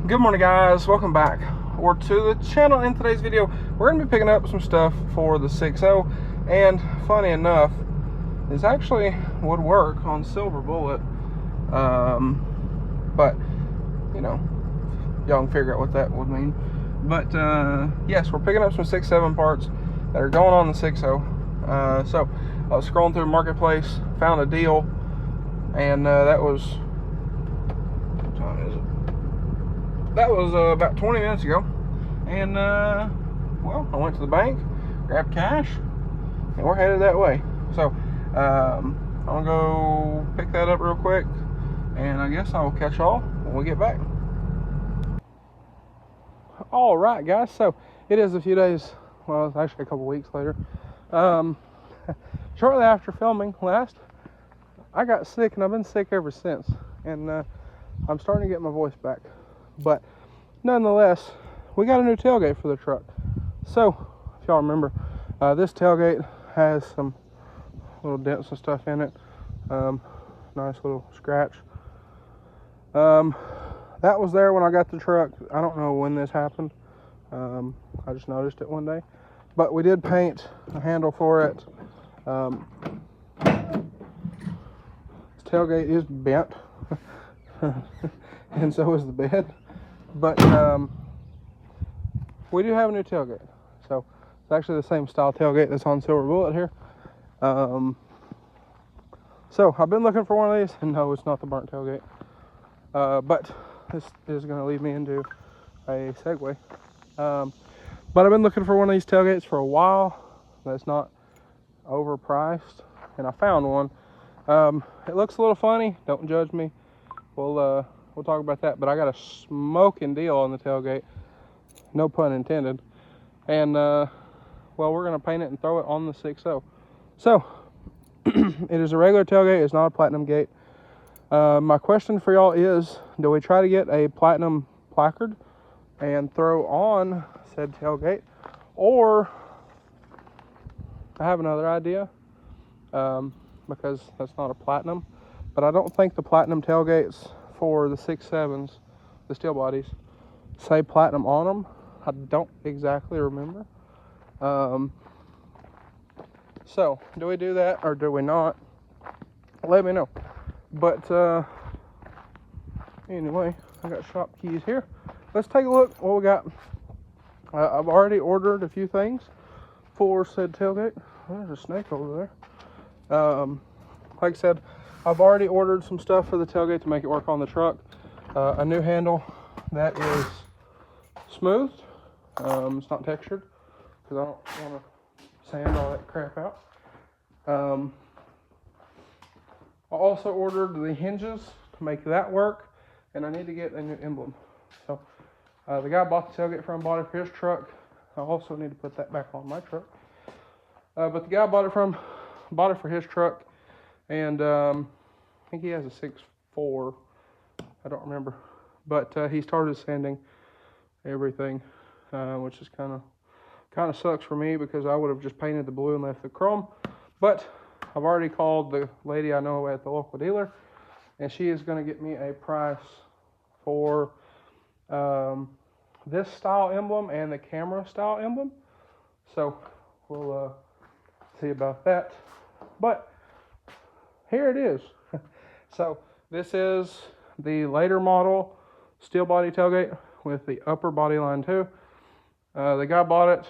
Good morning, guys. Welcome back or to the channel. In today's video, we're going to be picking up some stuff for the 6.0, and funny enough, this actually would work on Silver Bullet, but you know, y'all can figure out what that would mean. But yes, we're picking up some 6.7 parts that are going on the 6.0. So I was scrolling through Marketplace, found a deal, and that was, what time is it? That was about 20 minutes ago. And well, I went to the bank, grabbed cash, and we're headed that way. So I'm gonna go pick that up real quick, and I guess I'll catch y'all when we get back. All right, guys, so it is a few days, well, it's actually a couple weeks later. Shortly after filming last, I got sick, and I've been sick ever since, and I'm starting to get my voice back. But nonetheless, we got a new tailgate for the truck. So if y'all remember, this tailgate has some little dents and stuff in it. Nice little scratch. That was there when I got the truck. I don't know when this happened. I just noticed it one day. But we did paint a handle for it. This tailgate is bent. And so is the bed. But we do have a new tailgate. So it's actually the same style tailgate that's on Silver Bullet here. So I've been looking for one of these, and no, it's not the burnt tailgate. But this is going to lead me into a segue. But I've been looking for one of these tailgates for a while that's not overpriced, and I found one. It looks a little funny. Don't judge me. We'll talk about that. But I got a smoking deal on the tailgate, no pun intended. And well, we're gonna paint it and throw it on the 6.0. So it is a regular tailgate. It's not a platinum gate. My question for y'all is, do we try to get a platinum placard and throw on said tailgate, or I have another idea, because that's not a platinum, but I don't think the platinum tailgates for the 6.7s, the steel bodies, say platinum on them. I don't exactly remember. So do we do that or do we not? Let me know. But anyway, I got shop keys here. Let's take a look what we got. I've already ordered a few things for said tailgate. There's a snake over there. Like I said, I've already ordered some stuff for the tailgate to make it work on the truck. A new handle that is smooth. It's not textured because I don't want to sand all that crap out. I also ordered the hinges to make that work, and I need to get a new emblem. So the guy I bought the tailgate from bought it for his truck. I also need to put that back on my truck. But the guy I bought it for his truck, and I think he has a 6.4. I don't remember, but he started sanding everything, which is kind of sucks for me because I would have just painted the blue and left the chrome. But I've already called the lady I know at the local dealer, and she is going to get me a price for this style emblem and the camera style emblem. So we'll see about that. But here it is. So this is the later model steel body tailgate with the upper body line too. The guy bought it,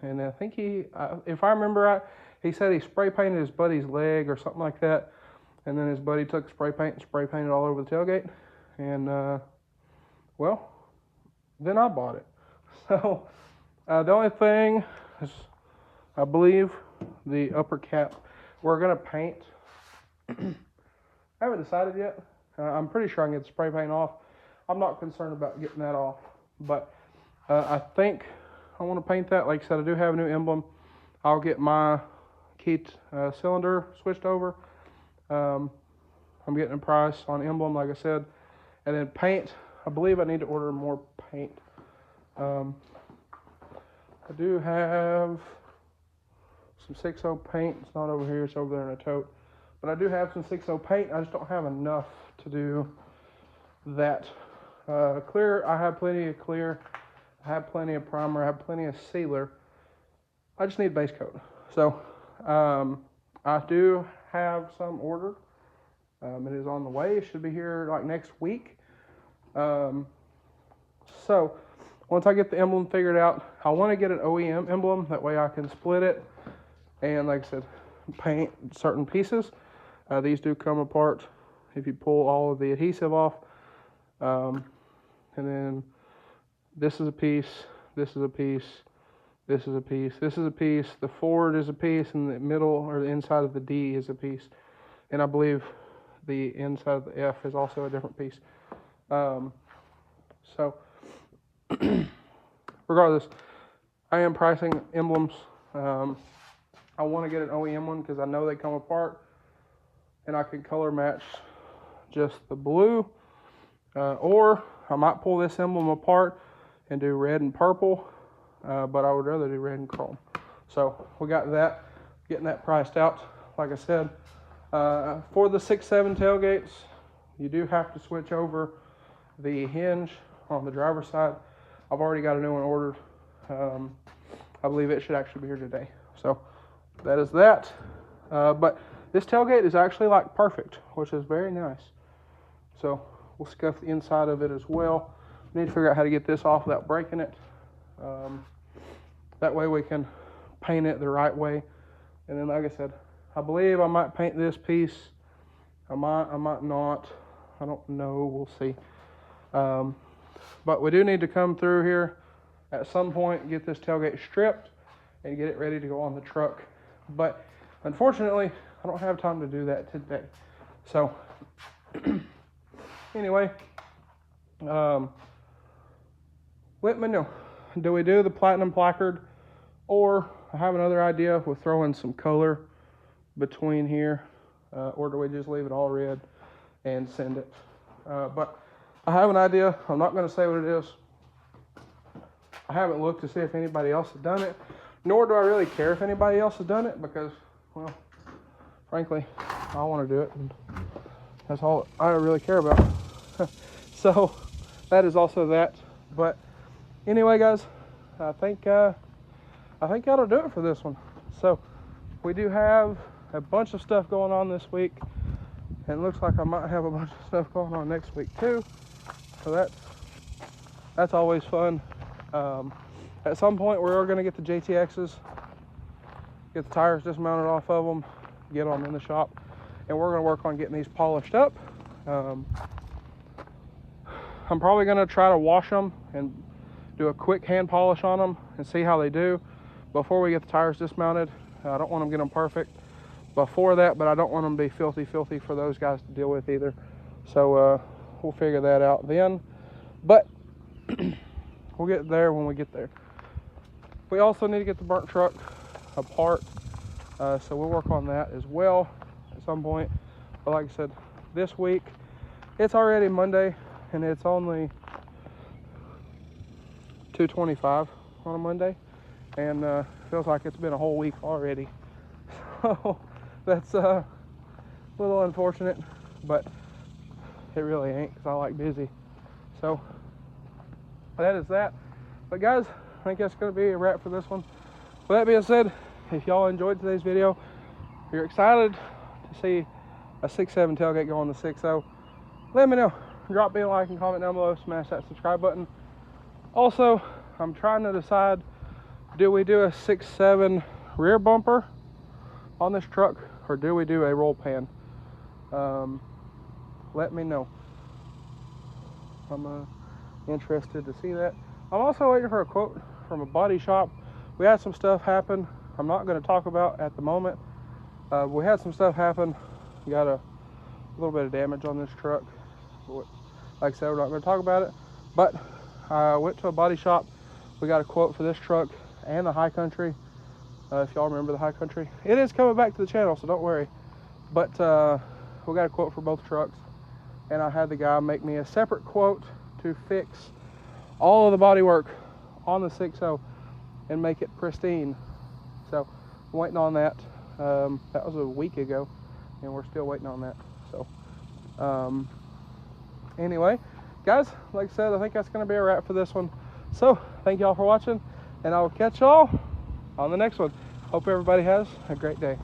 and I think if I remember right, he said he spray painted his buddy's leg or something like that, and then his buddy took spray paint and spray painted all over the tailgate, and well, then I bought it. So the only thing is, I believe, the upper cap we're gonna paint. I haven't decided yet. I'm pretty sure I can get the spray paint off. I'm not concerned about getting that off, but I think I want to paint that. Like I said, I do have a new emblem. I'll get my key cylinder switched over. I'm getting a price on emblem, like I said, and then paint. I believe I need to order more paint. I do have some 6.0 paint. It's not over here, it's over there in a tote. But I do have some 6.0 paint. I just don't have enough to do that Clear, I have plenty of clear. I have plenty of primer. I have plenty of sealer. I just need base coat. So I do have some ordered. It is on the way. It should be here like next week. So once I get the emblem figured out, I want to get an OEM emblem. That way I can split it and, like I said, paint certain pieces. These do come apart if you pull all of the adhesive off. And then this is a piece, this is a piece, this is a piece, this is a piece, the forward is a piece, and the middle or the inside of the D is a piece. And I believe the inside of the F is also a different piece. So regardless, I am pricing emblems. I want to get an OEM one because I know they come apart, and I can color match just the blue, or I might pull this emblem apart and do red and purple, but I would rather do red and chrome. So we got that, getting that priced out. Like I said, for the 6.7 tailgates, you do have to switch over the hinge on the driver's side. I've already got a new one ordered. I believe it should actually be here today. So that is that. But this tailgate is actually like perfect, which is very nice. So we'll scuff the inside of it as well. We need to figure out how to get this off without breaking it. That way we can paint it the right way. And then, like I said, I believe I might paint this piece. I might not. I don't know. We'll see. But we do need to come through here at some point, get this tailgate stripped, and get it ready to go on the truck. But unfortunately, I don't have time to do that today. So anyway, let me know. Do we do the platinum placard, or I have another idea with throwing some color between here, or do we just leave it all red and send it? But I have an idea. I'm not going to say what it is. I haven't looked to see if anybody else has done it, nor do I really care if anybody else has done it, because, well, frankly, I want to do it, and that's all I really care about. So that is also that. But anyway, guys, I think that'll do it for this one. So we do have a bunch of stuff going on this week, and it looks like I might have a bunch of stuff going on next week too. So that's always fun. At some point, we're going to get the JTXs, get the tires dismounted off of them, get them in the shop, and we're going to work on getting these polished up. I'm probably going to try to wash them and do a quick hand polish on them and see how they do before we get the tires dismounted. I don't want them to get them perfect before that, but I don't want them to be filthy for those guys to deal with either. So we'll figure that out then. But we'll get there when we get there. We also need to get the burnt truck apart, so we'll work on that as well at some point. But like I said, this week, it's already Monday, and it's only 2:25 on a Monday, and feels like it's been a whole week already. So that's a little unfortunate, but it really ain't, because I like busy. So that is that. But guys, I think that's going to be a wrap for this one. With that being said, if y'all enjoyed today's video, if you're excited to see a 6.7 tailgate go on the 6.0, let me know. Drop me a like and comment down below. Smash that subscribe button. Also, I'm trying to decide, do we do a 6.7 rear bumper on this truck, or do we do a roll pan? Let me know. I'm interested to see that. I'm also waiting for a quote from a body shop. We had some stuff happen I'm not going to talk about at the moment. We had some stuff happen. We got a little bit of damage on this truck. Like I said, we're not going to talk about it, but I went to a body shop. We got a quote for this truck and the High Country. If y'all remember the High Country, it is coming back to the channel, so don't worry. But we got a quote for both trucks, and I had the guy make me a separate quote to fix all of the body work on the 6.0 and make it pristine. So I'm waiting on that. That was a week ago, and we're still waiting on that. So anyway, guys, like I said, I think that's going to be a wrap for this one. So thank y'all for watching, and I will catch y'all on the next one. Hope everybody has a great day.